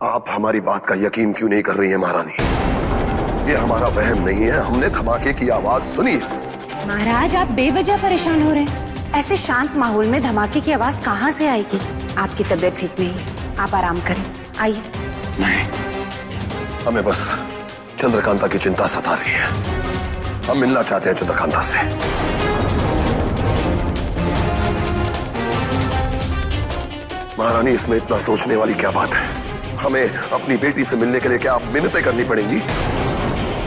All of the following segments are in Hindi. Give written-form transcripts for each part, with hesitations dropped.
आप हमारी बात का यकीन क्यों नहीं कर रही है महारानी? ये हमारा वहम नहीं है, हमने धमाके की आवाज सुनी है। महाराज, आप बेवजह परेशान हो रहे हैं। ऐसे शांत माहौल में धमाके की आवाज कहाँ से आएगी? आपकी तबीयत ठीक नहीं है, आप आराम करें, आइए। नहीं, हमें बस चंद्रकांता की चिंता सता रही है। हम मिलना चाहते हैं चंद्रकांता से। महारानी, इसमें इतना सोचने वाली क्या बात है? हमें अपनी बेटी से मिलने के लिए क्या मिन्नतें करनी पड़ेंगी?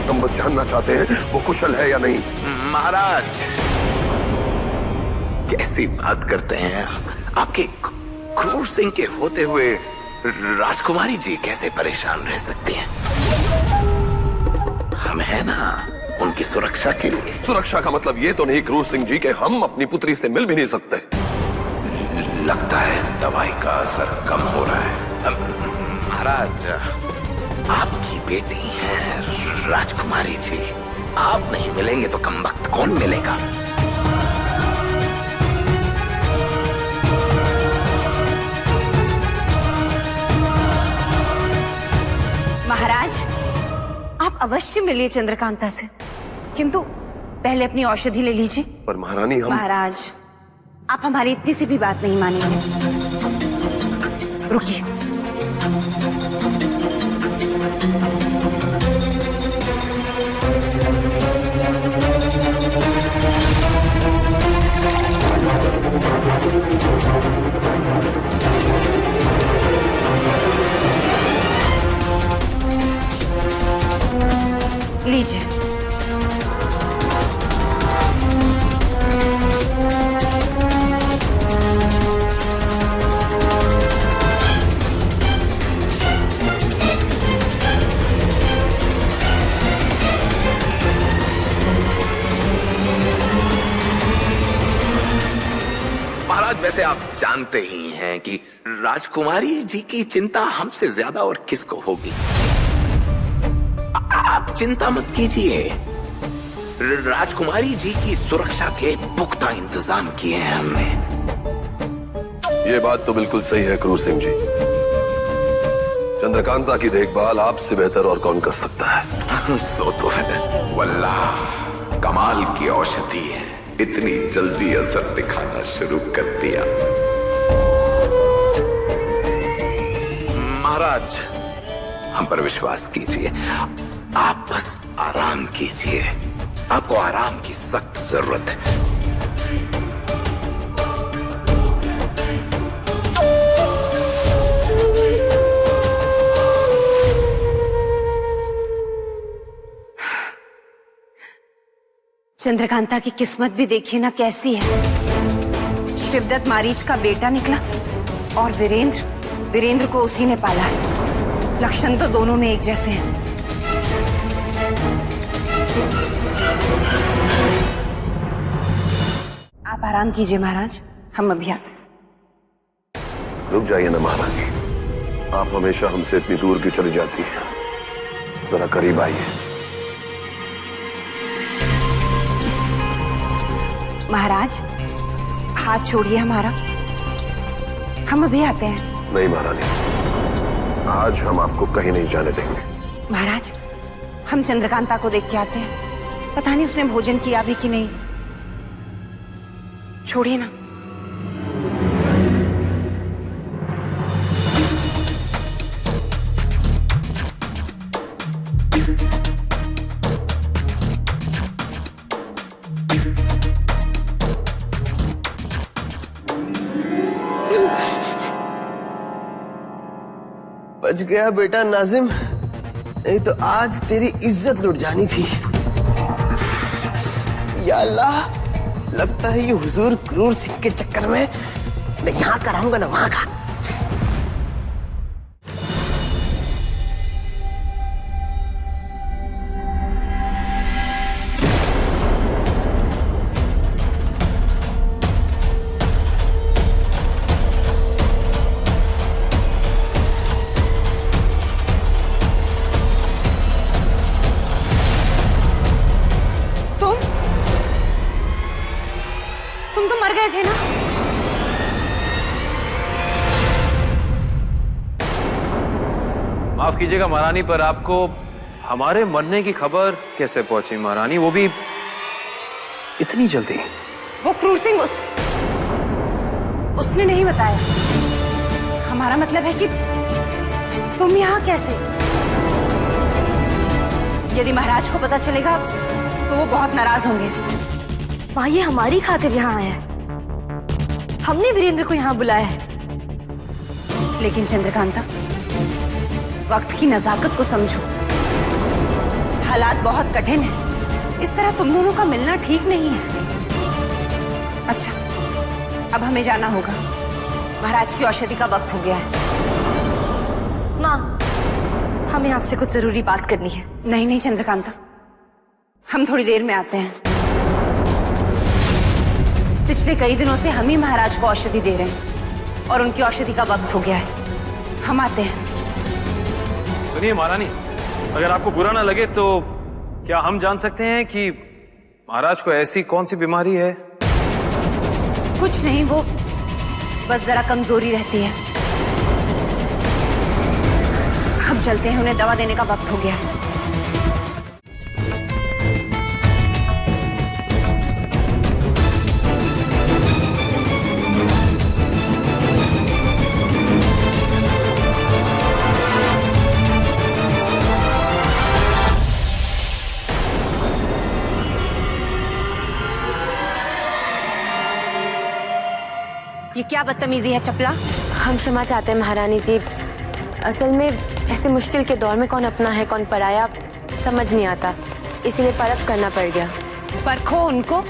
हम बस जानना चाहते हैं वो कुशल है या नहीं। महाराज, कैसी बात करते हैं आपके क्रूर सिंह के होते हुए राजकुमारी जी कैसे परेशान रह सकती हैं? हम है ना उनकी सुरक्षा के लिए। सुरक्षा का मतलब ये तो नहीं क्रूर सिंह जी कि हम अपनी पुत्री से मिल भी नहीं सकते। लगता है दवाई का असर कम हो रहा है। महाराज, आपकी बेटी है राजकुमारी जी, आप नहीं मिलेंगे तो कमबख्त कौन मिलेगा? महाराज, आप अवश्य मिलिए चंद्रकांता से, किंतु पहले अपनी औषधि ले लीजिए। पर महारानी, हम... महाराज, आप हमारी इतनी सी भी बात नहीं मानेंगे। रुकिए। लीजिए। महाराज, वैसे आप जानते ही हैं कि राजकुमारी जी की चिंता हमसे ज्यादा और किसको होगी। आप चिंता मत कीजिए, राजकुमारी जी की सुरक्षा के पुख्ता इंतजाम किए हैं हमने। ये बात तो बिल्कुल सही है क्रूर सिंह जी। चंद्रकांता की देखभाल आपसे बेहतर और कौन कर सकता है? सो तो है। वल्लाह, कमाल की औषधि है, इतनी जल्दी असर दिखाना शुरू कर दिया। महाराज, हम पर विश्वास कीजिए, आप बस आराम कीजिए। आपको आराम की सख्त जरूरत है। चंद्रकांता की किस्मत भी देखिए ना कैसी है। शिवदत्त मारीच का बेटा निकला और वीरेंद्र को उसी ने पाला है। लक्षण तो दोनों में एक जैसे हैं। आप आराम कीजिए महाराज, हम अभी आते। रुक जाइए ना महारानी, आप हमेशा हमसे इतनी दूर क्यों चली जाती हैं? जरा करीब आइए। महाराज, हाथ छोड़िए हमारा, हम अभी आते हैं। नहीं महारानी, आज हम आपको कहीं नहीं जाने देंगे। महाराज, हम चंद्रकांता को देख के आते हैं, पता नहीं उसने भोजन किया भी कि नहीं। छोड़िए ना। बच गया बेटा नाजिम, नहीं तो आज तेरी इज्जत लुट जानी थी। या अल्लाह, लगता है ये हुजूर क्रूर सिंह के चक्कर में न यहाँ का रहूंगा न वहां का। तुम तो मर गए थे ना? माफ कीजिएगा महारानी, पर आपको हमारे मरने की खबर कैसे पहुंची महारानी, वो भी इतनी जल्दी? वो क्रूर सिंह उसने नहीं बताया। हमारा मतलब है कि तुम यहाँ कैसे? यदि महाराज को पता चलेगा तो वो बहुत नाराज होंगे। माँ, ये हमारी खातिर यहाँ आया है। हमने वीरेंद्र को यहाँ बुलाया है। लेकिन चंद्रकांता, वक्त की नजाकत को समझो। हालात बहुत कठिन हैं। इस तरह तुम दोनों का मिलना ठीक नहीं है। अच्छा, अब हमें जाना होगा। महाराज की औषधि का वक्त हो गया है। माँ, हमें आपसे कुछ जरूरी बात करनी है। नहीं नहीं चंद्रकांता, हम थोड़ी देर में आते हैं। पिछले कई दिनों से हम ही महाराज को औषधि दे रहे हैं और उनकी औषधि का वक्त हो गया है। हम आते हैं। सुनिए महारानी, अगर आपको बुरा ना लगे तो क्या हम जान सकते हैं कि महाराज को ऐसी कौन सी बीमारी है? कुछ नहीं, वो बस जरा कमजोरी रहती है। हम चलते हैं, उन्हें दवा देने का वक्त हो गया है। ये क्या बदतमीजी है चपला? हम क्षमा चाहते हैं महारानी जी। असल में ऐसे मुश्किल के दौर में कौन अपना है कौन पराया समझ नहीं आता, इसलिए परख करना पड़ गया। परखो उनको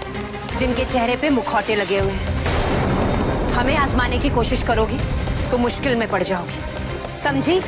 जिनके चेहरे पे मुखौटे लगे हुए हैं। हमें आजमाने की कोशिश करोगी तो मुश्किल में पड़ जाओगी, समझी?